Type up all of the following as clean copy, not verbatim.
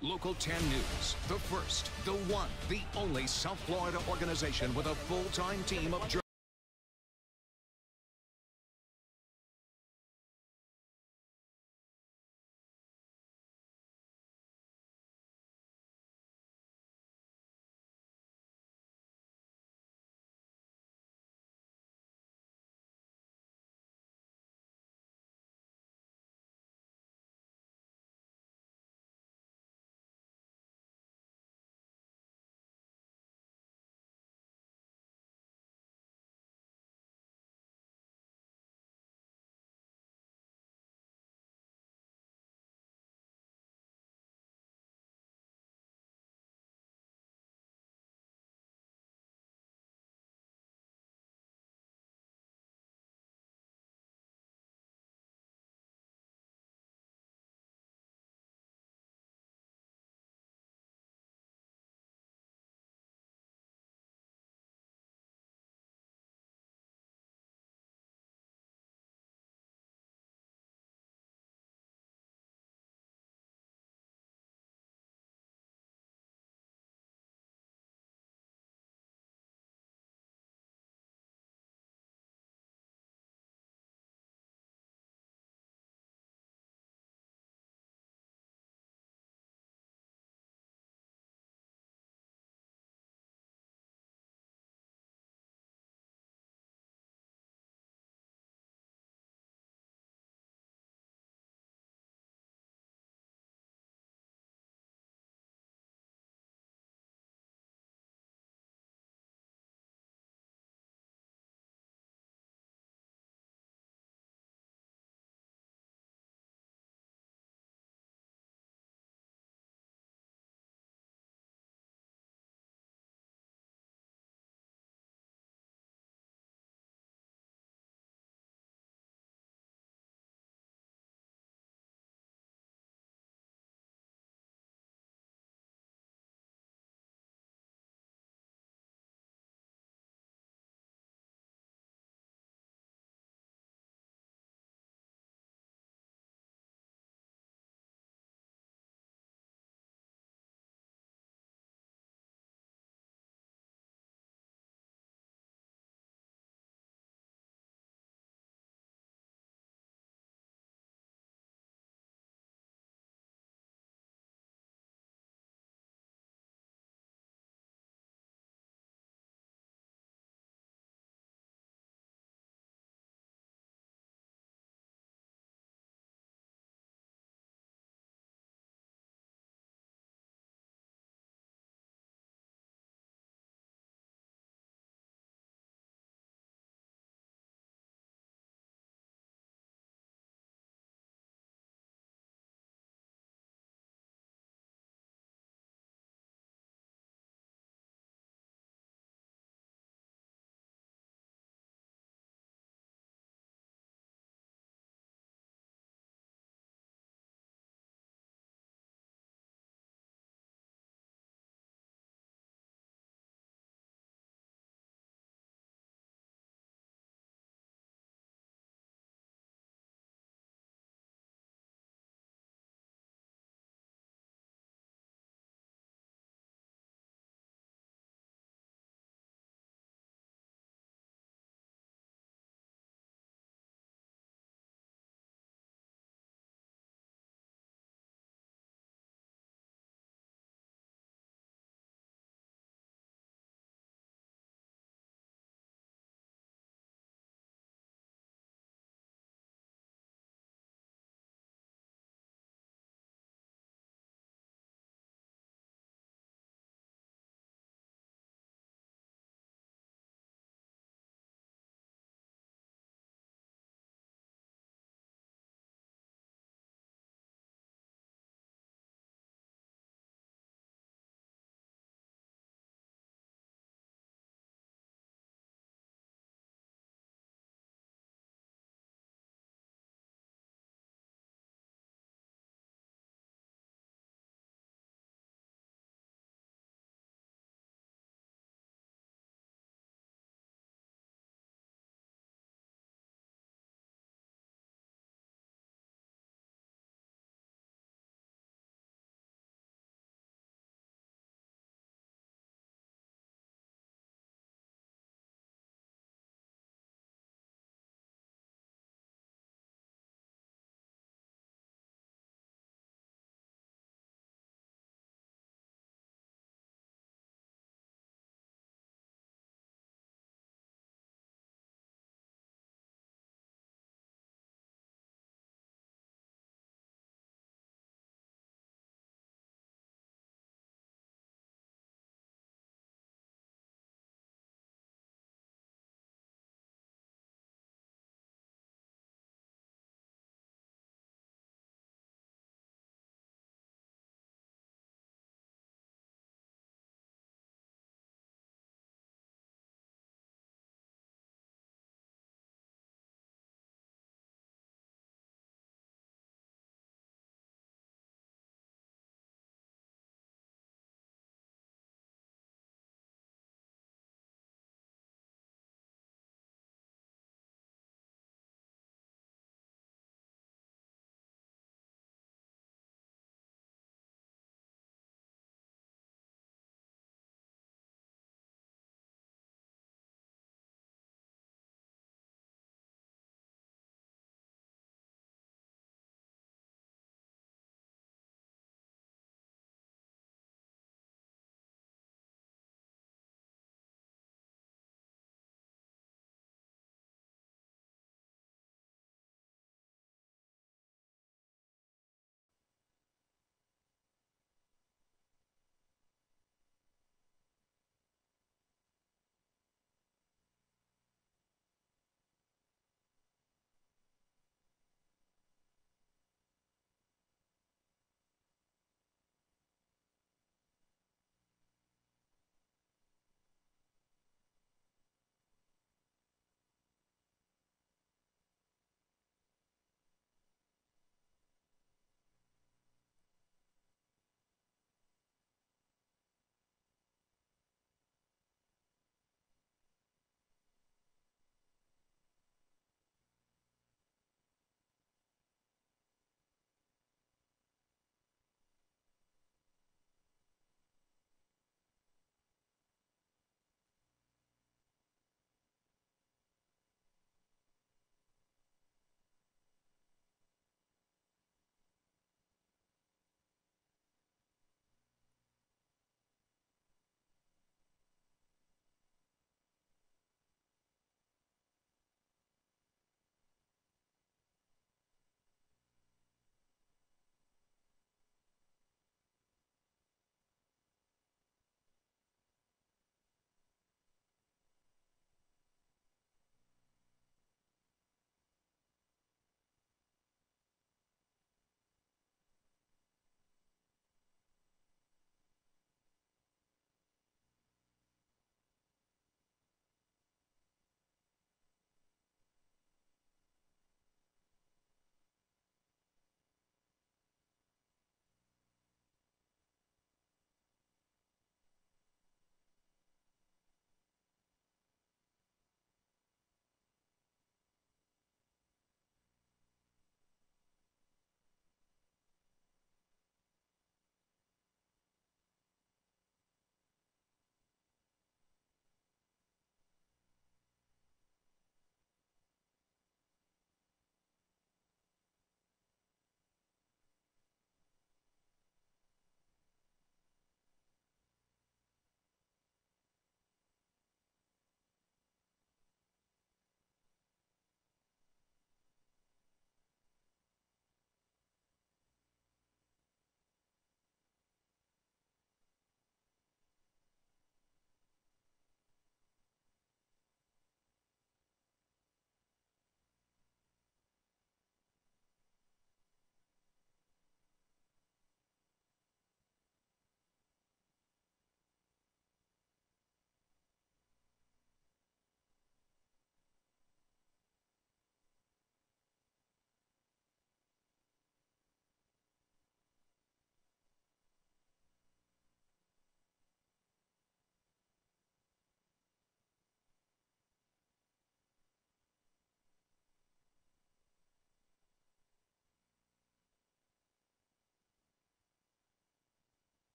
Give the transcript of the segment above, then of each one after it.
Local 10 News, the first, the one, the only South Florida organization with a full-time team of journalists.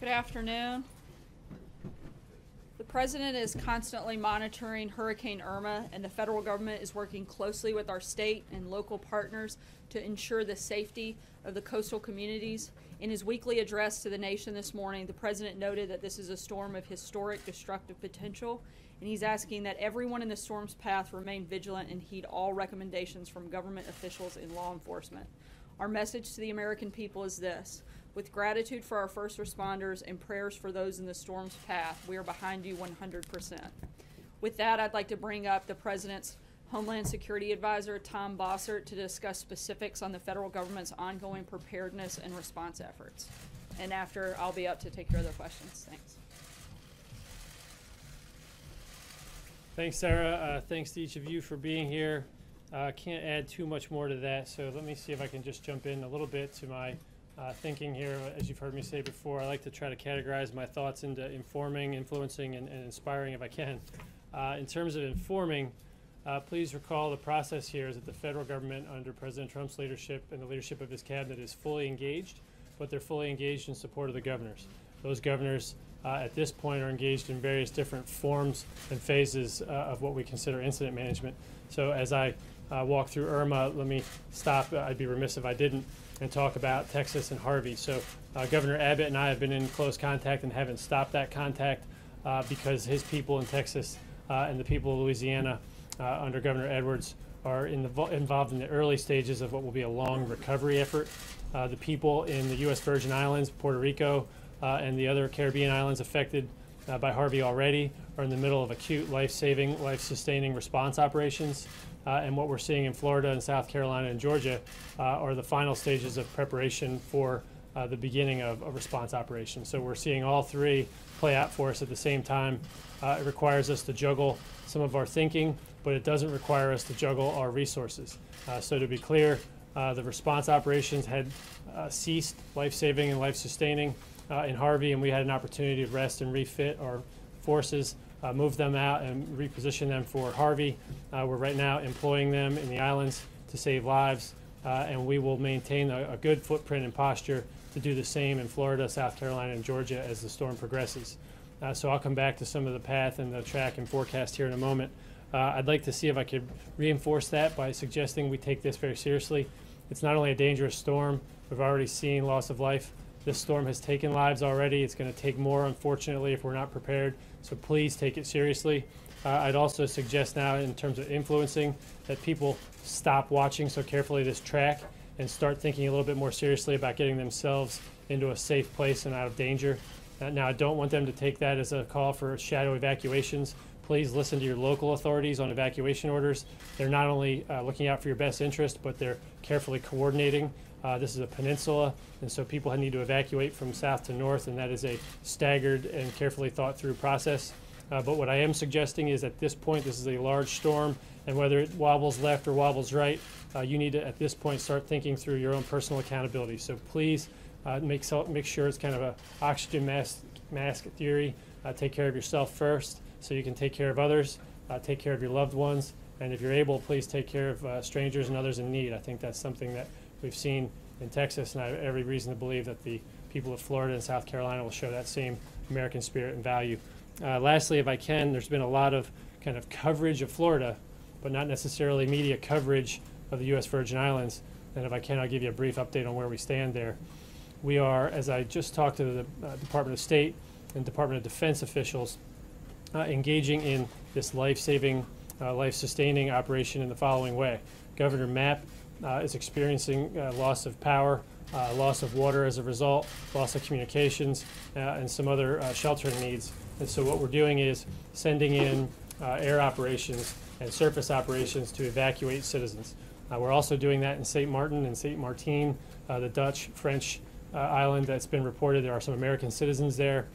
Good afternoon. The President is constantly monitoring Hurricane Irma, and the federal government is working closely with our state and local partners to ensure the safety of the coastal communities. In his weekly address to the nation this morning, the President noted that this is a storm of historic destructive potential, and he's asking that everyone in the storm's path remain vigilant and heed all recommendations from government officials and law enforcement. Our message to the American people is this: with gratitude for our first responders and prayers for those in the storm's path, we are behind you 100%. With that, I'd like to bring up the President's Homeland Security Advisor, Tom Bossert, to discuss specifics on the federal government's ongoing preparedness and response efforts. And after, I'll be up to take your other questions. Thanks. Thanks, Sarah. Thanks to each of you for being here. Can't add too much more to that, so let me see if I can just jump in a little bit to my thinking here. As you've heard me say before, I like to try to categorize my thoughts into informing, influencing, and inspiring if I can. In terms of informing, please recall the process here is that the federal government under President Trump's leadership and the leadership of his cabinet is fully engaged, but they're fully engaged in support of the governors. Those governors at this point are engaged in various different forms and phases of what we consider incident management. So as I walk through Irma, let me stop. I'd be remiss if I didn't, and talk about Texas and Harvey. So Governor Abbott and I have been in close contact and haven't stopped that contact because his people in Texas and the people of Louisiana under Governor Edwards are involved in the early stages of what will be a long recovery effort. The people in the U.S. Virgin Islands, Puerto Rico, and the other Caribbean islands affected by Harvey already are in the middle of acute life-saving, life-sustaining response operations. And what we're seeing in Florida and South Carolina and Georgia are the final stages of preparation for the beginning of a response operation. So we're seeing all three play out for us at the same time. It requires us to juggle some of our thinking but it doesn't require us to juggle our resources. So to be clear, the response operations had ceased, life-saving and life-sustaining in Harvey, and we had an opportunity to rest and refit our forces, move them out and reposition them for Harvey. We're right now employing them in the islands to save lives, and we will maintain a good footprint and posture to do the same in Florida, South Carolina, and Georgia as the storm progresses. So I'll come back to some of the path and the track and forecast here in a moment. I'd like to see if I could reinforce that by suggesting we take this very seriously. It's not only a dangerous storm, we've already seen loss of life. This storm has taken lives already. It's going to take more, unfortunately, if we're not prepared. So please take it seriously. I'd also suggest now, in terms of influencing, that people stop watching so carefully this track and start thinking a little bit more seriously about getting themselves into a safe place and out of danger. Now, I don't want them to take that as a call for shadow evacuations. Please listen to your local authorities on evacuation orders. They're not only looking out for your best interest, but they're carefully coordinating. This is a peninsula, and so people need to evacuate from south to north, and that is a staggered and carefully thought through process. But what I am suggesting is at this point, this is a large storm, and whether it wobbles left or wobbles right, you need to, at this point, start thinking through your own personal accountability. So please make sure it's kind of a oxygen mask theory. Take care of yourself first so you can take care of others, take care of your loved ones, and if you're able, please take care of strangers and others in need. I think that's something that we've seen in Texas, and I have every reason to believe that the people of Florida and South Carolina will show that same American spirit and value. Lastly, if I can, there's been a lot of kind of coverage of Florida, but not necessarily media coverage of the U.S. Virgin Islands. And if I can, I'll give you a brief update on where we stand there. We are, as I just talked to the Department of State and Department of Defense officials, engaging in this life-saving, life-sustaining operation in the following way. Governor Mapp is experiencing loss of power, loss of water as a result, loss of communications, and some other sheltering needs. And so what we're doing is sending in air operations and surface operations to evacuate citizens. We're also doing that in St. Martin and St. Martin, the Dutch-French island that's been reported. There are some American citizens there.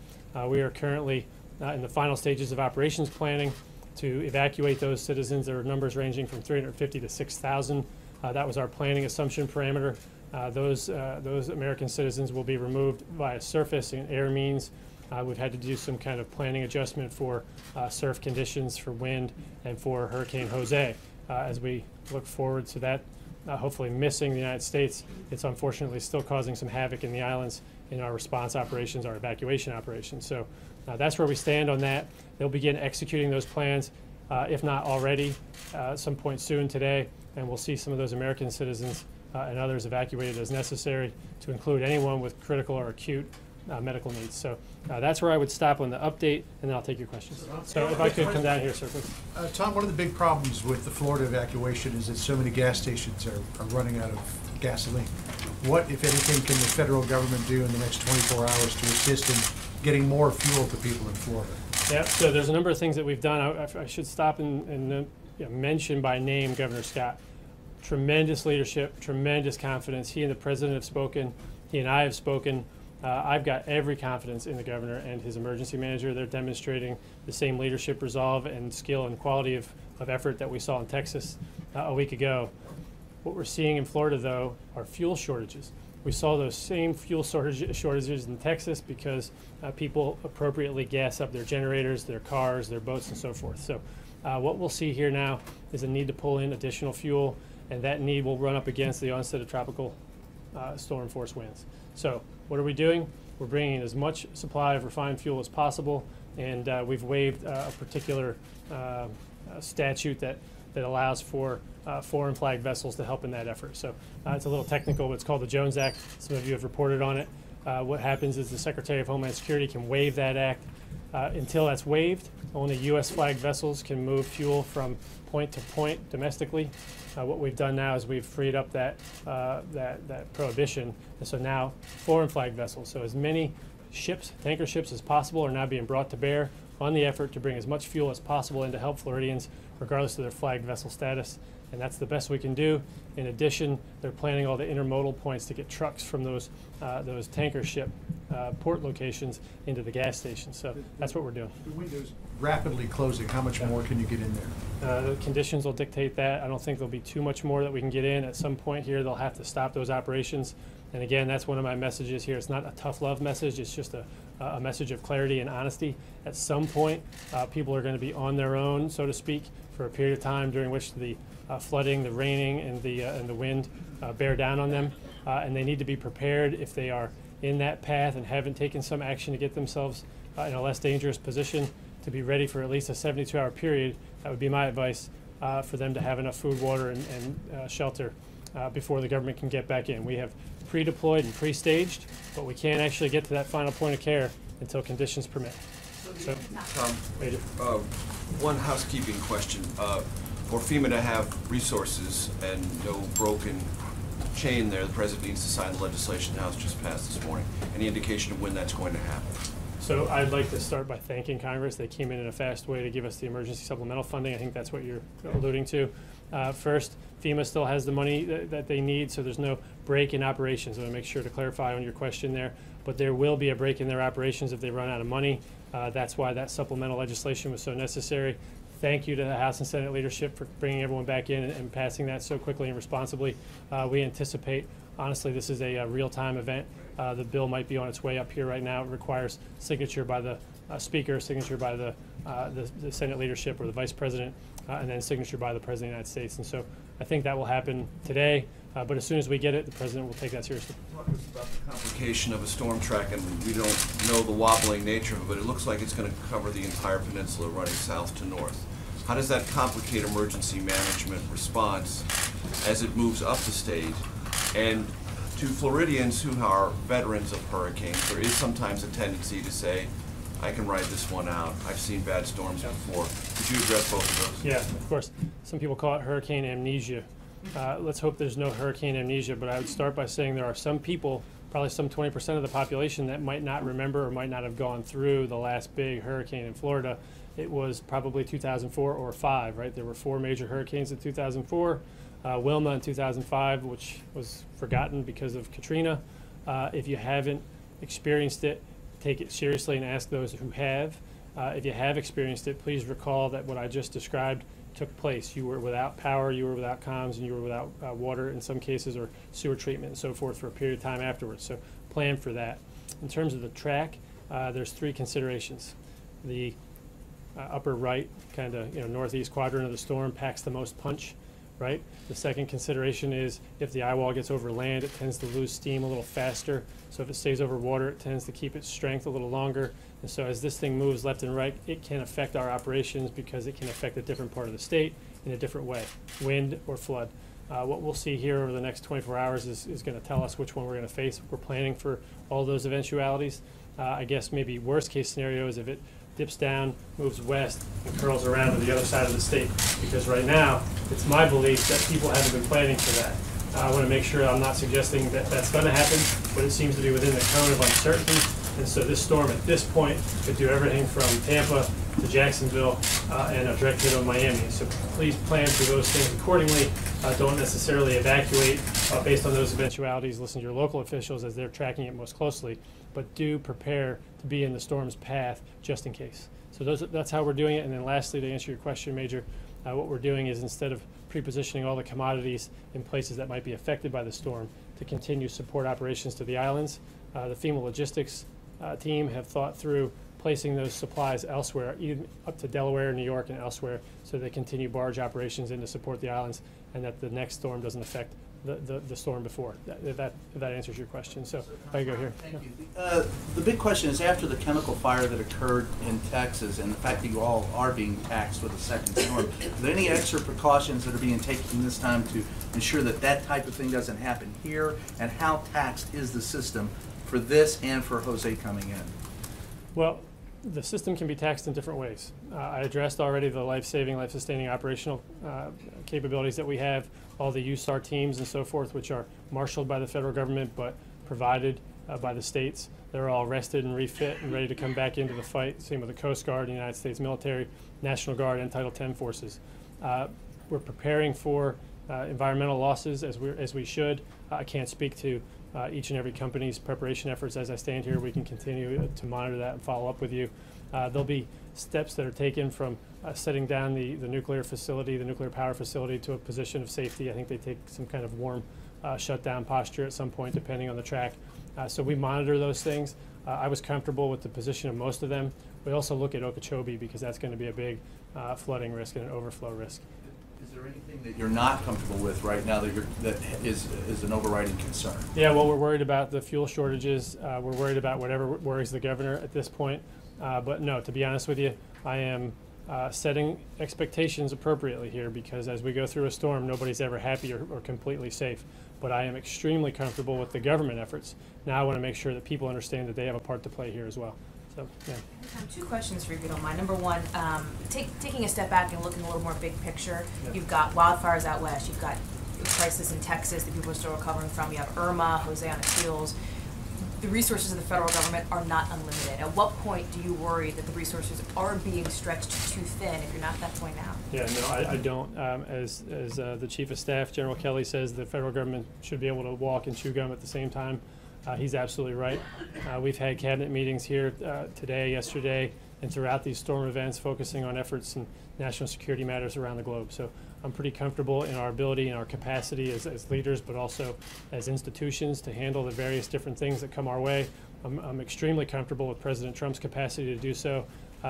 We are currently in the final stages of operations planning to evacuate those citizens. There are numbers ranging from 350 to 6,000. That was our planning assumption parameter. Those American citizens will be removed via surface and air means. We've had to do some kind of planning adjustment for surf conditions, for wind, and for Hurricane Jose. As we look forward to that, hopefully missing the United States, it's unfortunately still causing some havoc in the islands in our response operations, our evacuation operations. So that's where we stand on that. They'll begin executing those plans, if not already, at some point soon today, and we'll see some of those American citizens and others evacuated as necessary, to include anyone with critical or acute medical needs. So that's where I would stop on the update, and then I'll take your questions. So if I could come down here, sir, please. Tom, one of the big problems with the Florida evacuation is that so many gas stations are running out of gasoline. What, if anything, can the federal government do in the next 24 hours to assist in getting more fuel to people in Florida? Yeah, so there's a number of things that we've done. I should stop and mention by name Governor Scott. Tremendous leadership, tremendous confidence. He and the president have spoken. He and I have spoken. I've got every confidence in the governor and his emergency manager. They're demonstrating the same leadership, resolve, and skill and quality of effort that we saw in Texas a week ago. What we're seeing in Florida, though, are fuel shortages. We saw those same fuel shortages in Texas because people appropriately gas up their generators, their cars, their boats, and so forth. So what we'll see here now is a need to pull in additional fuel, and that need will run up against the onset of tropical storm force winds. So what are we doing? We're bringing in as much supply of refined fuel as possible, and we've waived a particular statute that allows for foreign flag vessels to help in that effort. So it's a little technical, but it's called the Jones Act. Some of you have reported on it. What happens is the Secretary of Homeland Security can waive that act. Until that's waived, only U.S. flag vessels can move fuel from point to point domestically. What we've done now is we've freed up that prohibition, and so now foreign flag vessels. So as many ships, tanker ships as possible, are now being brought to bear on the effort to bring as much fuel as possible in to help Floridians, regardless of their flagged vessel status, and that's the best we can do. In addition, they're planning all the intermodal points to get trucks from those tanker ship port locations into the gas stations. So that's what we're doing. The window's rapidly closing. How much more can you get in there? The conditions will dictate that. I don't think there'll be too much more that we can get in. At some point here, they'll have to stop those operations. And again, that's one of my messages here. It's not a tough love message. It's just a message of clarity and honesty. At some point, people are going to be on their own, so to speak, for a period of time during which the flooding, the raining, and the wind bear down on them. And they need to be prepared if they are in that path and haven't taken some action to get themselves in a less dangerous position, to be ready for at least a 72-hour period. That would be my advice for them to have enough food, water, and shelter before the government can get back in. We have pre-deployed and pre-staged, but we can't actually get to that final point of care until conditions permit. So, Major. One housekeeping question. For FEMA to have resources and no broken chain there, the President needs to sign the legislation the House just passed this morning. Any indication of when that's going to happen? So I'd like to start by thanking Congress. They came in a fast way to give us the emergency supplemental funding. I think that's what you're alluding to. First, FEMA still has the money that they need, so there's no break in operations. I want to make sure to clarify on your question there. But there will be a break in their operations if they run out of money. That's why that supplemental legislation was so necessary. Thank you to the House and Senate leadership for bringing everyone back in and passing that so quickly and responsibly. We anticipate, honestly, this is a real-time event. The bill might be on its way up here right now. It requires signature by the Speaker, signature by the Senate leadership or the Vice President, and then signature by the President of the United States. And so I think that will happen today, but as soon as we get it, the President will take that seriously. Talk to us about the complication of a storm track, and we don't know the wobbling nature of it, but it looks like it's going to cover the entire peninsula running south to north. How does that complicate emergency management response as it moves up the state? And to Floridians who are veterans of hurricanes, there is sometimes a tendency to say, I can ride this one out. I've seen bad storms before. Could you address both of those? Yeah, of course. Some people call it hurricane amnesia. Let's hope there's no hurricane amnesia, but I would start by saying there are some people, probably some 20% of the population, that might not remember or might not have gone through the last big hurricane in Florida. It was probably 2004 or 5, right? There were 4 major hurricanes in 2004. Wilma in 2005, which was forgotten because of Katrina. If you haven't experienced it, take it seriously and ask those who have. If you have experienced it, please recall that what I just described took place. You were without power, you were without comms, and you were without water in some cases, or sewer treatment and so forth for a period of time afterwards. So plan for that. In terms of the track, there's 3 considerations. The upper right, kind of northeast quadrant of the storm packs the most punch, right? The second consideration is if the eye wall gets over land, it tends to lose steam a little faster. So if it stays over water, it tends to keep its strength a little longer. And so as this thing moves left and right, it can affect our operations because it can affect a different part of the state in a different way, wind or flood. What we'll see here over the next 24 hours is going to tell us which one we're going to face. We're planning for all those eventualities. I guess maybe worst case scenario is if it dips down, moves west, and curls around to the other side of the state. Because right now, it's my belief that people haven't been planning for that. I want to make sure I'm not suggesting that that's going to happen, but it seems to be within the cone of uncertainty. And so this storm at this point could do everything from Tampa to Jacksonville and a direct hit on Miami. So please plan for those things accordingly. Don't necessarily evacuate based on those eventualities. Listen to your local officials as they're tracking it most closely. But do prepare to be in the storm's path just in case. So that's how we're doing it. And then lastly, to answer your question, Major, what we're doing is instead of pre-positioning all the commodities in places that might be affected by the storm to continue support operations to the islands, the FEMA logistics team have thought through placing those supplies elsewhere, even up to Delaware, New York, and elsewhere, so they continue barge operations in to support the islands, and that the next storm doesn't affect the storm before. If that answers your question. So if I go here. Thank you. The big question is, after the chemical fire that occurred in Texas and the fact that you all are being taxed with a second storm, are there any extra precautions that are being taken this time to ensure that that type of thing doesn't happen here? And how taxed is the system for this and for Jose coming in? Well, the system can be taxed in different ways. I addressed already the life-saving, life-sustaining operational capabilities that we have, all the USAR teams and so forth, which are marshaled by the federal government but provided by the states. They're all rested and refit and ready to come back into the fight. Same with the Coast Guard, the United States military, National Guard, and Title X forces. We're preparing for environmental losses as we should. I can't speak to each and every company's preparation efforts. As I stand here, we can continue to monitor that and follow up with you. There'll be steps that are taken from setting down the nuclear facility, the nuclear power facility, to a position of safety. I think they take some kind of warm shutdown posture at some point, depending on the track. So we monitor those things. I was comfortable with the position of most of them. We also look at Okeechobee because that's going to be a big flooding risk and an overflow risk. Is there anything that you're not comfortable with right now that is an overriding concern? Yeah, well, we're worried about the fuel shortages. We're worried about whatever worries the governor at this point. But no, to be honest with you, I am setting expectations appropriately here, because as we go through a storm, nobody's ever happy or completely safe. But I am extremely comfortable with the government efforts. Now I want to make sure that people understand that they have a part to play here as well. So, yeah. Two questions for you, if you don't mind. Number one, taking a step back and looking a little more big picture, you've got wildfires out west, you've got a crisis in Texas that people are still recovering from, you have Irma, Jose on its heels. The resources of the federal government are not unlimited. At what point do you worry that the resources are being stretched too thin if you're not at that point now? Yeah, no, I don't. As the Chief of Staff, General Kelly, says, the federal government should be able to walk and chew gum at the same time. He's absolutely right. We've had cabinet meetings here today, yesterday, and throughout these storm events, focusing on efforts in national security matters around the globe. So I'm pretty comfortable in our ability and our capacity as leaders, but also as institutions, to handle the various different things that come our way. I'm extremely comfortable with President Trump's capacity to do so.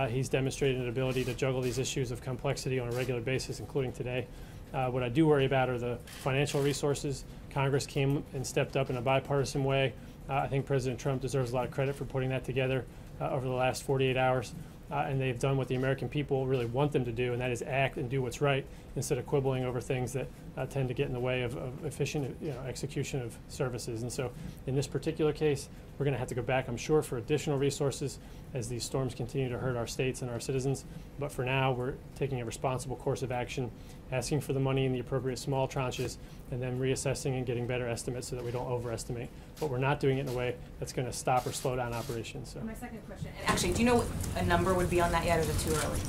He's demonstrated an ability to juggle these issues of complexity on a regular basis, including today. What I do worry about are the financial resources. Congress came and stepped up in a bipartisan way. I think President Trump deserves a lot of credit for putting that together over the last 48 hours. And they've done what the American people really want them to do, and that is act and do what's right, instead of quibbling over things that tend to get in the way of efficient execution of services. And so in this particular case, we're going to have to go back, I'm sure, for additional resources as these storms continue to hurt our states and our citizens. But for now, we're taking a responsible course of action, asking for the money in the appropriate small tranches, and then reassessing and getting better estimates so that we don't overestimate. But we're not doing it in a way that's going to stop or slow down operations. So. My second question, and actually, do you know what a number would be on that yet, or is it too early?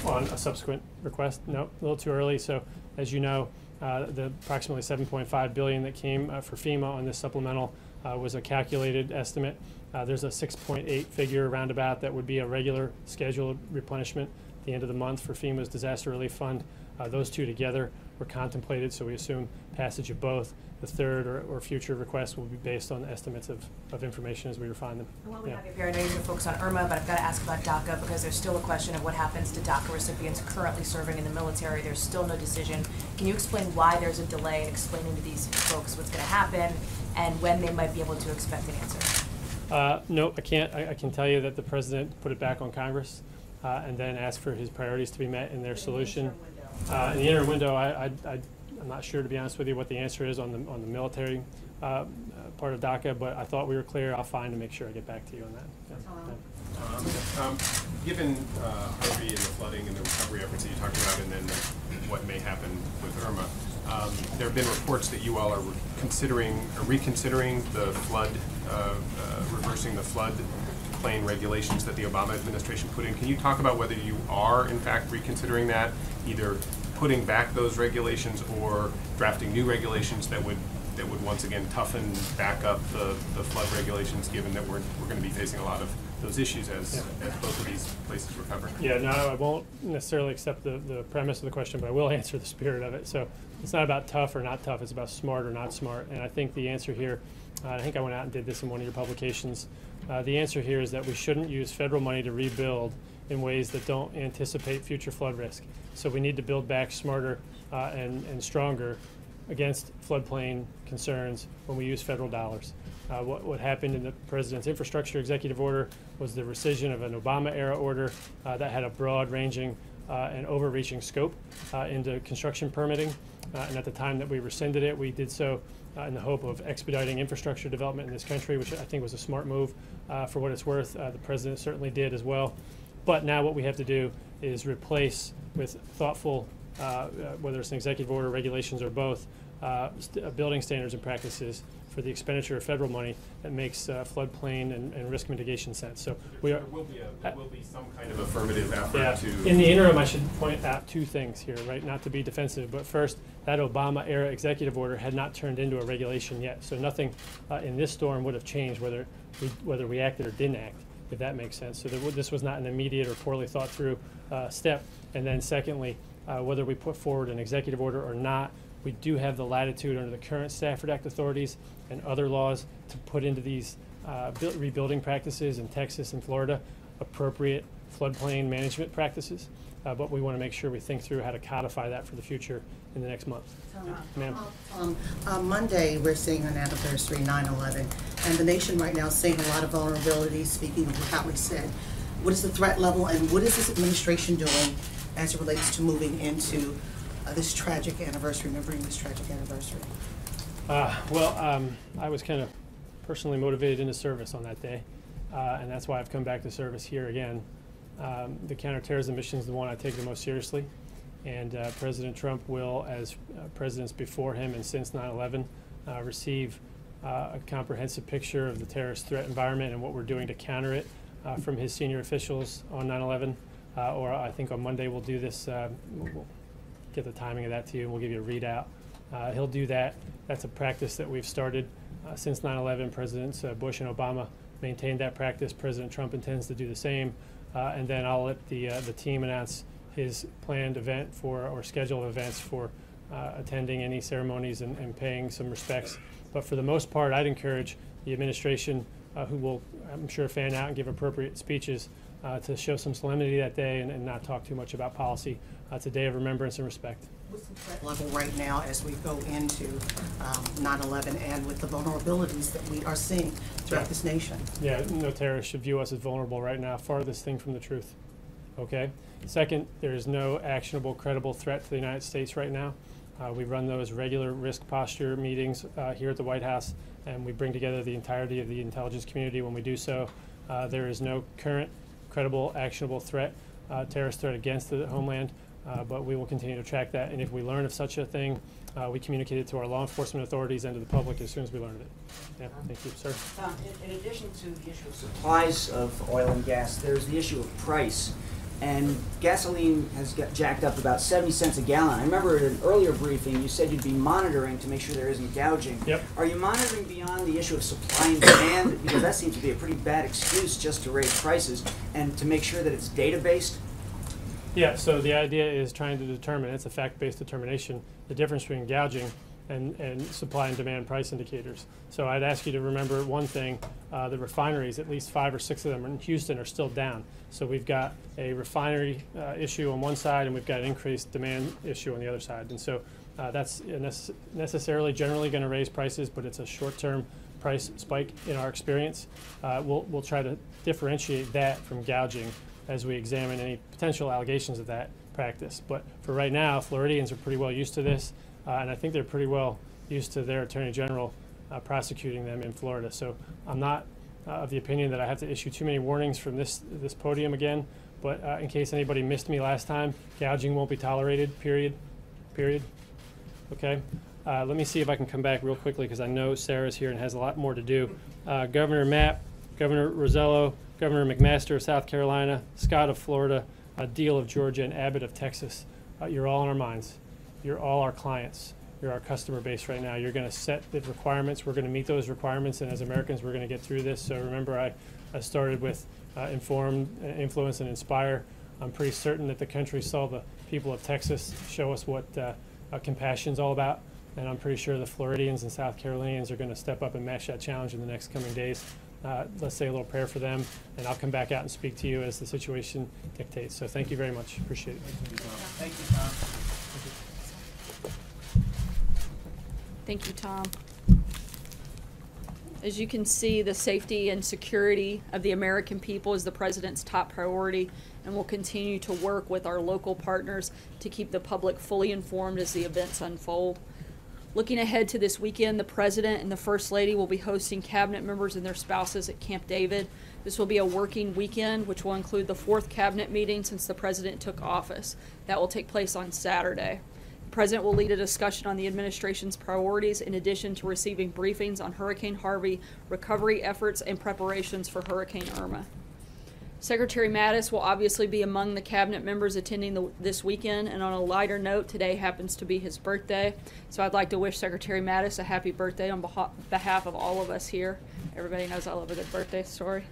On a subsequent request, no, a little too early. So, as you know, the approximately $7.5 billion that came for FEMA on this supplemental was a calculated estimate. There's a 6.8 figure roundabout that would be a regular scheduled replenishment at the end of the month for FEMA's Disaster Relief Fund. Those two together were contemplated, so we assume passage of both. The third or future requests will be based on estimates of information as we refine them. And while we have you here, I know you're going to focus on Irma, but I've got to ask about DACA, because there's still a question of what happens to DACA recipients currently serving in the military. There's still no decision. Can you explain why there's a delay in explaining to these folks what's going to happen and when they might be able to expect an answer? No, I can't. I can tell you that the president put it back on Congress and then asked for his priorities to be met in their solution. In the interim window, I'm not sure, to be honest with you, what the answer is on the military part of DACA, but I thought we were clear. I'll find and make sure I get back to you on that. Yeah. Given Harvey and the flooding and the recovery efforts that you talked about, and then what may happen with Irma, there have been reports that you all are reconsidering the flood, reversing the flood plain regulations that the Obama administration put in. Can you talk about whether you are, in fact, reconsidering that, either putting back those regulations or drafting new regulations that would once again toughen back up the flood regulations, given that we're going to be facing a lot of those issues as both of these places recover? Yeah, no, I won't necessarily accept the premise of the question, but I will answer the spirit of it. So it's not about tough or not tough, it's about smart or not smart. And I think the answer here, I think I went out and did this in one of your publications, the answer here is that we shouldn't use federal money to rebuild in ways that don't anticipate future flood risk. So we need to build back smarter and stronger against floodplain concerns when we use federal dollars. What happened in the president's infrastructure executive order was the rescission of an Obama-era order that had a broad-ranging and overreaching scope into construction permitting. And at the time that we rescinded it, we did so in the hope of expediting infrastructure development in this country, which I think was a smart move for what it's worth. The president certainly did as well. But now what we have to do is replace with thoughtful, whether it's an executive order, regulations, or both, building standards and practices for the expenditure of federal money that makes floodplain and risk mitigation sense. So we are. There will be some kind of affirmative effort to. In the interim, I should point out two things here, right? Not to be defensive, but first, that Obama-era executive order had not turned into a regulation yet. So nothing in this storm would have changed whether we acted or didn't act, if that makes sense. So this was not an immediate or poorly thought through step. And then secondly, whether we put forward an executive order or not, we do have the latitude under the current Stafford Act authorities and other laws to put into these rebuilding practices in Texas and Florida appropriate floodplain management practices. But we want to make sure we think through how to codify that for the future in the next month. Ma'am. Monday, we're seeing an anniversary, 9/11, and the nation right now is seeing a lot of vulnerability, speaking of how we said. What is the threat level, and what is this administration doing as it relates to moving into this tragic anniversary, remembering this tragic anniversary? I was kind of personally motivated into service on that day, and that's why I've come back to service here again. The counterterrorism mission is the one I take the most seriously, and President Trump will, as presidents before him and since 9/11, receive a comprehensive picture of the terrorist threat environment and what we're doing to counter it from his senior officials on 9/11. Or I think on Monday we'll do this. We'll get the timing of that to you, and we'll give you a readout. He'll do that. That's a practice that we've started since 9/11. Presidents Bush and Obama maintained that practice. President Trump intends to do the same. And then I'll let the team announce his planned event or schedule of events for attending any ceremonies and paying some respects. But for the most part, I'd encourage the administration, who will, I'm sure, fan out and give appropriate speeches, to show some solemnity that day and not talk too much about policy. It's a day of remembrance and respect. What's the threat level right now as we go into 9/11 and with the vulnerabilities that we are seeing throughout this nation? Yeah, no terrorist should view us as vulnerable right now. Farthest thing from the truth. Okay? Second, there is no actionable, credible threat to the United States right now. We run those regular risk posture meetings here at the White House, and we bring together the entirety of the intelligence community when we do so. There is no current, credible, actionable threat, terrorist threat against the Homeland. But we will continue to track that, and if we learn of such a thing, we communicate it to our law enforcement authorities and to the public as soon as we learn of it. Yeah, thank you, sir. In addition to the issue of supplies of oil and gas, there's the issue of price. And gasoline has got jacked up about 70 cents a gallon. I remember at an earlier briefing you said you'd be monitoring to make sure there isn't gouging. Yep. Are you monitoring beyond the issue of supply and demand? Because that seems to be a pretty bad excuse just to raise prices, and to make sure that it's data-based? Yeah, so the idea is trying to determine, it's a fact-based determination, the difference between gouging and supply and demand price indicators. So I'd ask you to remember one thing, the refineries, at least 5 or 6 of them in Houston, are still down. So we've got a refinery issue on one side, and we've got an increased demand issue on the other side. And so that's necessarily generally going to raise prices, but it's a short-term price spike in our experience. We'll try to differentiate that from gouging as we examine any potential allegations of that practice. But for right now, Floridians are pretty well used to this, and I think they're pretty well used to their Attorney General prosecuting them in Florida. So I'm not of the opinion that I have to issue too many warnings from this podium again, but in case anybody missed me last time, gouging won't be tolerated, period. Okay? Let me see if I can come back real quickly, because I know Sarah's here and has a lot more to do. Governor Mapp, Governor Rosello, Governor McMaster of South Carolina, Scott of Florida, Deal of Georgia, and Abbott of Texas. You're all on our minds. You're all our clients. You're our customer base right now. You're going to set the requirements. We're going to meet those requirements, and as Americans, we're going to get through this. So remember, I started with inform, influence, and inspire. I'm pretty certain that the country saw the people of Texas show us what compassion is all about, and I'm pretty sure the Floridians and South Carolinians are going to step up and match that challenge in the next coming days. Let's say a little prayer for them, and I'll come back out and speak to you as the situation dictates. So thank you very much. Appreciate it. Thank you, Tom. Thank you, Tom. As you can see, the safety and security of the American people is the President's top priority, and we'll continue to work with our local partners to keep the public fully informed as the events unfold. Looking ahead to this weekend, the President and the First Lady will be hosting cabinet members and their spouses at Camp David. This will be a working weekend, which will include the 4th cabinet meeting since the President took office. That will take place on Saturday. President will lead a discussion on the administration's priorities in addition to receiving briefings on Hurricane Harvey, recovery efforts, and preparations for Hurricane Irma. Secretary Mattis will obviously be among the cabinet members attending this weekend, and on a lighter note, today happens to be his birthday. So I'd like to wish Secretary Mattis a happy birthday on behalf of all of us here. Everybody knows I love a good birthday story.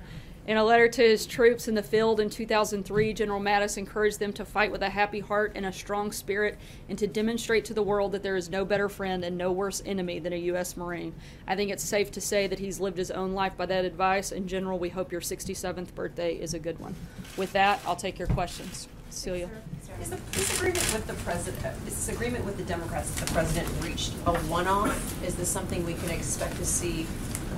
In a letter to his troops in the field in 2003, General Mattis encouraged them to fight with a happy heart and a strong spirit, and to demonstrate to the world that there is no better friend and no worse enemy than a U.S. Marine. I think it's safe to say that he's lived his own life by that advice. In general, we hope your 67th birthday is a good one. With that, I'll take your questions. Celia. Is this agreement with the president, is this agreement with the Democrats that the president reached a one-off? Is this something we can expect to see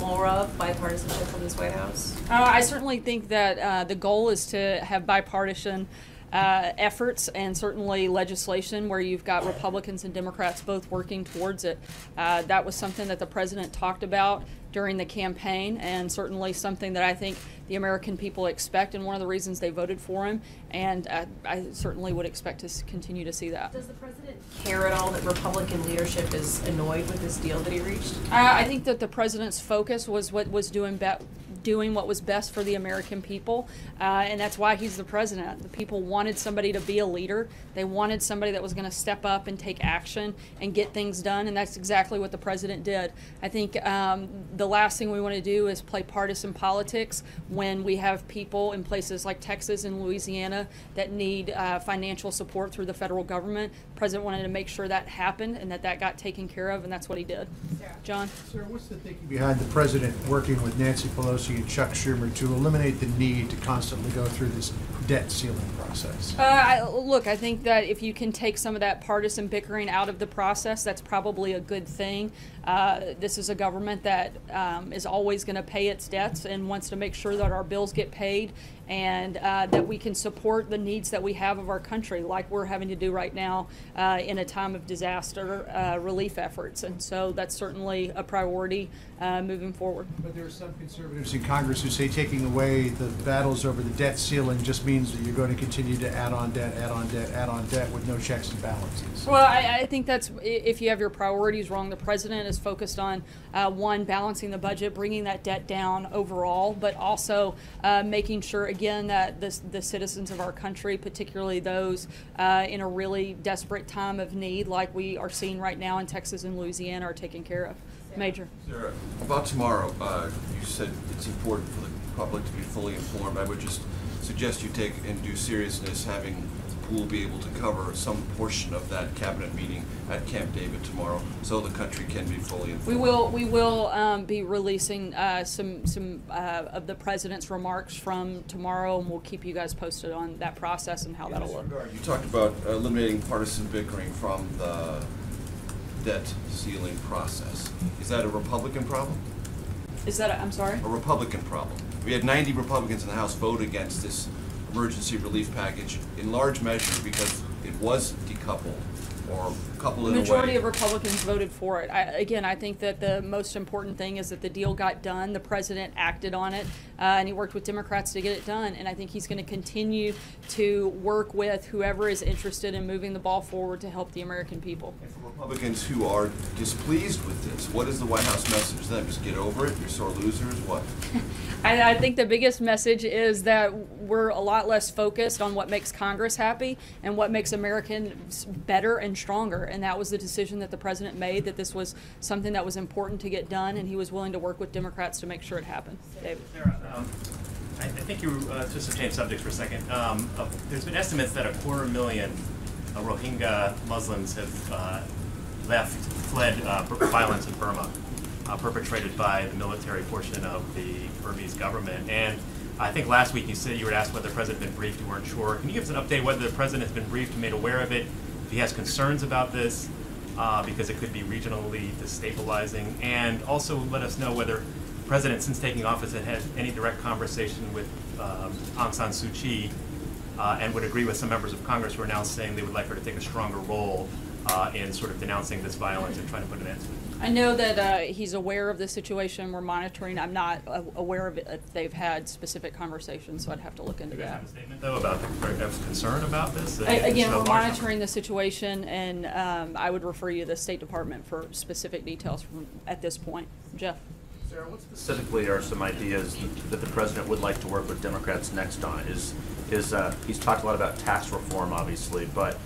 more of, bipartisanship from this White House? I certainly think that the goal is to have bipartisan efforts and certainly legislation where you've got Republicans and Democrats both working towards it. That was something that the president talked about during the campaign, and certainly something that I think the American people expect, and one of the reasons they voted for him, and I certainly would expect to continue to see that. Does the president care at all that Republican leadership is annoyed with this deal that he reached? I think that the president's focus was what was doing what was best for the American people, and that's why he's the president. The people wanted somebody to be a leader. They wanted somebody that was going to step up and take action and get things done, and that's exactly what the president did. I think the last thing we want to do is play partisan politics when we have people in places like Texas and Louisiana that need financial support through the federal government. The president wanted to make sure that happened and that got taken care of, and that's what he did. Sarah. John? Sir, what's the thinking behind the president working with Nancy Pelosi and Chuck Schumer to eliminate the need to constantly go through this debt ceiling process? Look, I think that if you can take some of that partisan bickering out of the process, that's probably a good thing. This is a government that is always going to pay its debts and wants to make sure that our bills get paid, and that we can support the needs that we have of our country, like we're having to do right now in a time of disaster relief efforts. And so that's certainly a priority moving forward. But there are some conservatives in Congress who say taking away the battles over the debt ceiling just means that you're going to continue to add on debt, add on debt, add on debt with no checks and balances. Well, I think that's, if you have your priorities wrong. The president is focused on, one, balancing the budget, bringing that debt down overall, but also making sure, again, that the citizens of our country, particularly those in a really desperate time of need like we are seeing right now in Texas and Louisiana, are taken care of. Major. Sarah, about tomorrow, you said it's important for the public to be fully informed. I would just suggest you take in due seriousness having the pool be able to cover some portion of that cabinet meeting at Camp David tomorrow, so the country can be fully informed. We will be releasing some of the president's remarks from tomorrow, and we'll keep you guys posted on that process and how that'll look. You talked about eliminating partisan bickering from the debt ceiling process. Is that a Republican problem? Is that I'm sorry? A Republican problem. We had 90 Republicans in the House vote against this emergency relief package, in large measure because it was decoupled or coupled in a way. The majority of Republicans voted for it. I think that the most important thing is that the deal got done. The president acted on it, and he worked with Democrats to get it done. And I think he's going to continue to work with whoever is interested in moving the ball forward to help the American people. And for Republicans who are displeased with this, what is the White House message to them? Just get over it? You're sore losers? What? I think the biggest message is that we're a lot less focused on what makes Congress happy and what makes Americans better and stronger. And that was the decision that the president made, that this was something that was important to get done, and he was willing to work with Democrats to make sure it happened. David. Sarah, I think you, just to change subjects for a second, there's been estimates that 250,000 Rohingya Muslims have fled violence in Burma, perpetrated by the military portion of the Burmese government. And I think last week you said you were asked whether the president had been briefed, you weren't sure. Can you give us an update whether the president has been briefed and made aware of it, if he has concerns about this, because it could be regionally destabilizing, and also let us know whether the president, since taking office, had had any direct conversation with Aung San Suu Kyi, and would agree with some members of Congress who are now saying they would like her to take a stronger role in sort of denouncing this violence and trying to put an end to it. I know that he's aware of the situation. We're monitoring. I'm not aware of it, if they've had specific conversations, so I'd have to look into Do you guys that. have a statement, though, about the concern about this? Again, So we're large monitoring the situation, and I would refer you to the State Department for specific details at this point. Jeff? Sarah, what specifically are some ideas that the president would like to work with Democrats next on? He's talked a lot about tax reform, obviously, but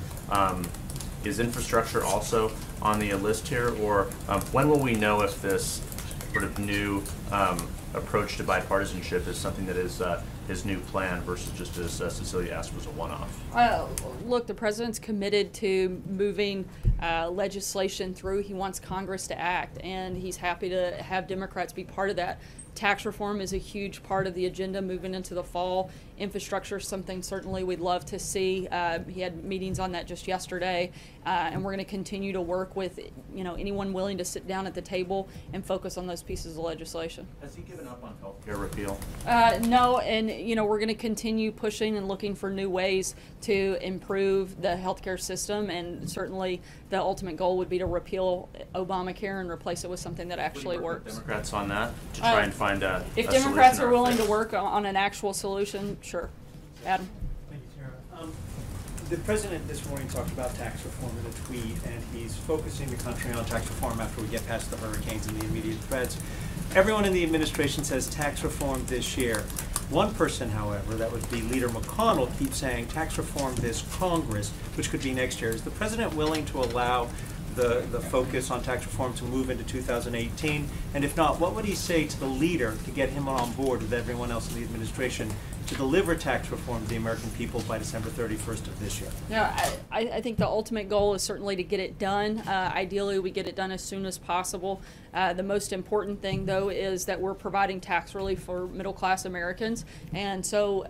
is infrastructure also on the list here? Or when will we know if this sort of new approach to bipartisanship is something that is his new plan versus just, as Cecilia asked, was a one-off? Look, the president's committed to moving legislation through. He wants Congress to act, and he's happy to have Democrats be part of that. Tax reform is a huge part of the agenda moving into the fall. Infrastructure is something certainly we'd love to see. He had meetings on that just yesterday, and we're going to continue to work with anyone willing to sit down at the table and focus on those pieces of legislation. Has he given up on healthcare repeal? No, and we're going to continue pushing and looking for new ways to improve the healthcare system, and certainly the ultimate goal would be to repeal Obamacare and replace it with something that actually works. Democrats on that to try and find a if a Democrats solution are or a willing fix? to work on an actual solution, sure. Adam? Thank you, Sarah. The president this morning talked about tax reform in a tweet, and he's focusing the country on tax reform after we get past the hurricanes and the immediate threats. Everyone in the administration says tax reform this year. One person, however, that would be Leader McConnell, keeps saying tax reform this Congress, which could be next year. Is the president willing to allow the focus on tax reform to move into 2018? And if not, what would he say to the leader to get him on board with everyone else in the administration to deliver tax reform to the American people by December 31st of this year? Yeah, I think the ultimate goal is certainly to get it done. Ideally, we get it done as soon as possible. The most important thing, though, is that we're providing tax relief for middle-class Americans. And so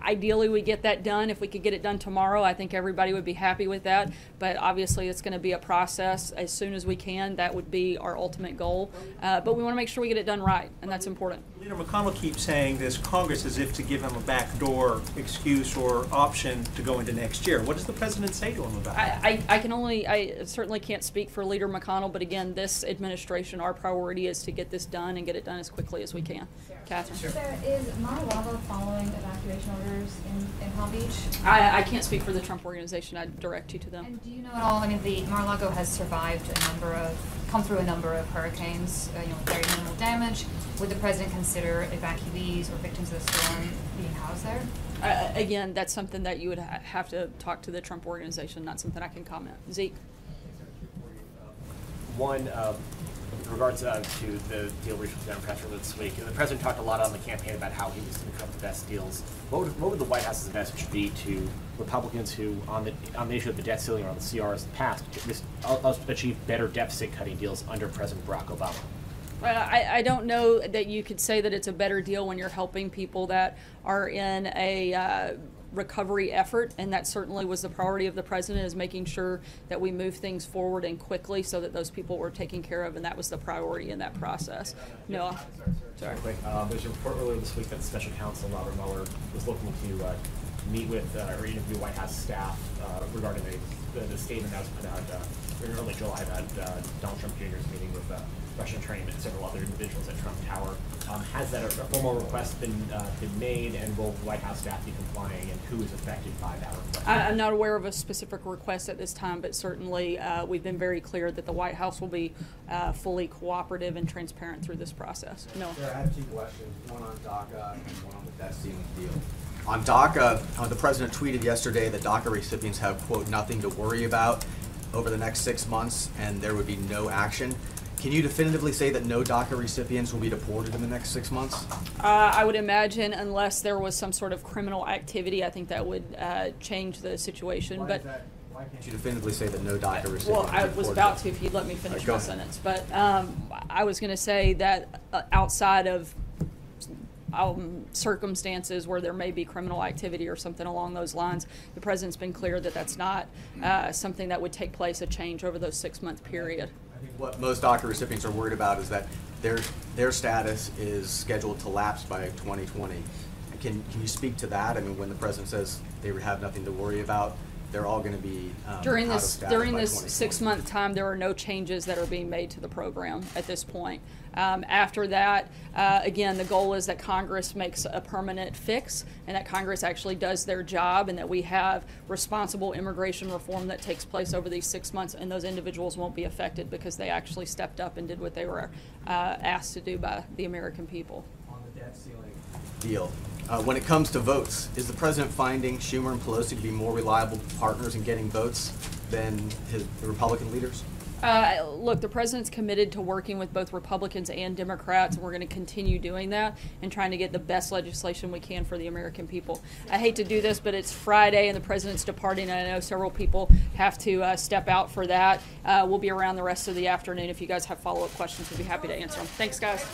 ideally, we get that done. If we could get it done tomorrow, I think everybody would be happy with that. But obviously, it's going to be a process. As soon as we can, that would be our ultimate goal. But we want to make sure we get it done right, and that's important. Leader McConnell keeps saying this Congress as if to give him a backdoor excuse or option to go into next year. What does the president say to him about that? I certainly can't speak for Leader McConnell, but again, this administration, our priority is to get this done and get it done as quickly as we can. Catherine? Sarah, is Mar-a-Lago following evacuation orders in Palm Beach? I can't speak for the Trump organization. I'd direct you to them. And do you know at all, I mean, the Mar-a-Lago has survived come through a number of hurricanes, very minimal damage. Would the president consider evacuees or victims of the storm being housed there? Again, that's something that you would have to talk to the Trump organization, not something I can comment. Zeke? One, in regards to the deal reached with Democrats earlier this week, the president talked a lot on the campaign about how he was going to come up with the best deals. What would the White House's message be to Republicans who, on the issue of the debt ceiling or on the CRs in the past, achieve better deficit cutting deals under President Barack Obama? I don't know that you could say that it's a better deal when you're helping people that are in a recovery effort, and that certainly was the priority of the president, is making sure that we move things forward and quickly so that those people were taken care of, and that was the priority in that process. Noah? Sorry. Quick, there's a report earlier this week that the special counsel, Robert Mueller, was looking to meet with or interview White House staff regarding the statement that was put out in early July that Donald Trump Jr.'s meeting with Russian attorney and several other individuals at Trump Tower. Has that a formal request been made, and will White House staff be complying, and who is affected by that request? I'm not aware of a specific request at this time, but certainly we've been very clear that the White House will be fully cooperative and transparent through this process. No. Sarah, I have two questions, one on DACA and one on the debt ceiling deal. On DACA, the president tweeted yesterday that DACA recipients have, quote, nothing to worry about over the next 6 months, and there would be no action. Can you definitively say that no DACA recipients will be deported in the next 6 months? I would imagine, unless there was some sort of criminal activity, I think that would change the situation. Why can't you definitively say that no DACA recipients will be deported? Well, I was about to if you'd let me finish my sentence. But I was going to say that outside of circumstances where there may be criminal activity or something along those lines, the president's been clear that that's not something that would take place, a change over those 6-month period. I think what most DACA recipients are worried about is that their status is scheduled to lapse by 2020. Can you speak to that? I mean, when the president says they have nothing to worry about, they're all going to be during out of this status during by this 2020. 6-month time. There are no changes that are being made to the program at this point. After that, again, the goal is that Congress makes a permanent fix and that Congress actually does their job and that we have responsible immigration reform that takes place over these 6 months, and those individuals won't be affected because they actually stepped up and did what they were asked to do by the American people. On the debt ceiling deal, when it comes to votes, is the president finding Schumer and Pelosi to be more reliable partners in getting votes than the Republican leaders? Look, the president's committed to working with both Republicans and Democrats, and we're going to continue doing that and trying to get the best legislation we can for the American people. I hate to do this, but it's Friday and the president's departing, and I know several people have to step out for that. We'll be around the rest of the afternoon. If you guys have follow-up questions, we'll be happy to answer them. Thanks, guys.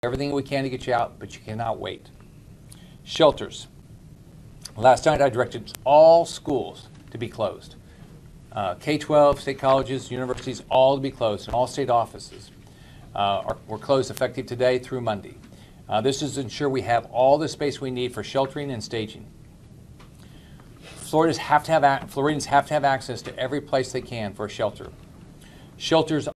everything we can to get you out, but you cannot wait. Shelters. Last night I directed all schools to be closed. K-12, state colleges, universities, all to be closed, and all state offices were closed effective today through Monday. This is to ensure we have all the space we need for sheltering and staging. Floridians have to have access to every place they can for a shelter. Shelters